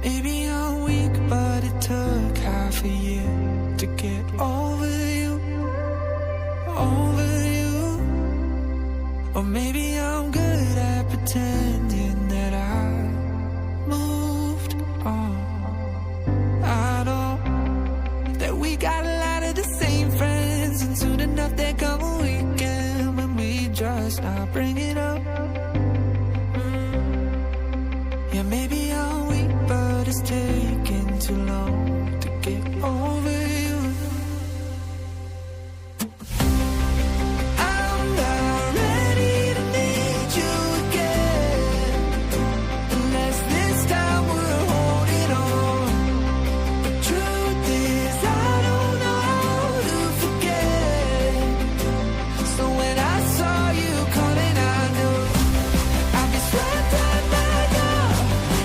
Maybe I'm weak, but it took half a year to get over you, over you. Or maybe I'm good at pretending that I moved on. I know that we got a lot of the same friends, and soon enough there come a weekend when we just not bring it up. Yeah, maybe I'm weak, but it's taking too long to get over you. I'm not ready to need you again, unless this time we're holding on. The truth is I don't know how to forget. So when I saw you coming, I knew I'd be swept up by love,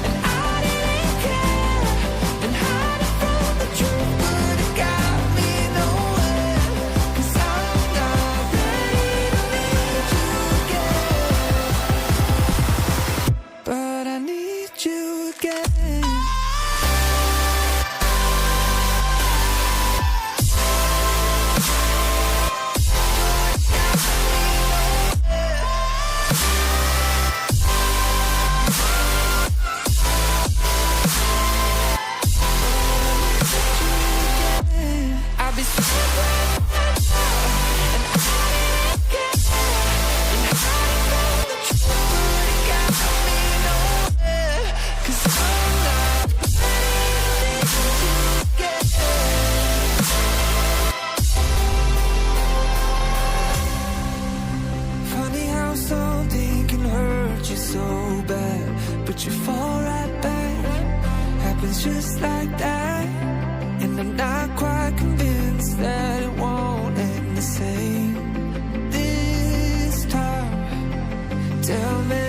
and I didn't care. And hiding from the truth would have got me nowhere. 'Cause I'm not ready to need you again, but I need you again. I'll be so glad and I didn't care. And hiding from the truth would have got me nowhere. 'Cause I'm not ready to need you again. Funny how something can hurt you so bad, but you fall right back. Happens just like that. And I'm not quite convinced that it won't end the same this time. Tell me,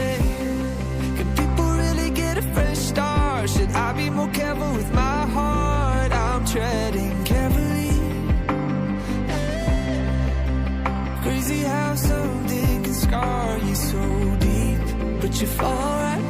can people really get a fresh start? Should I be more careful with my heart? I'm treading carefully. Crazy how something can scar you so deep, but you fall right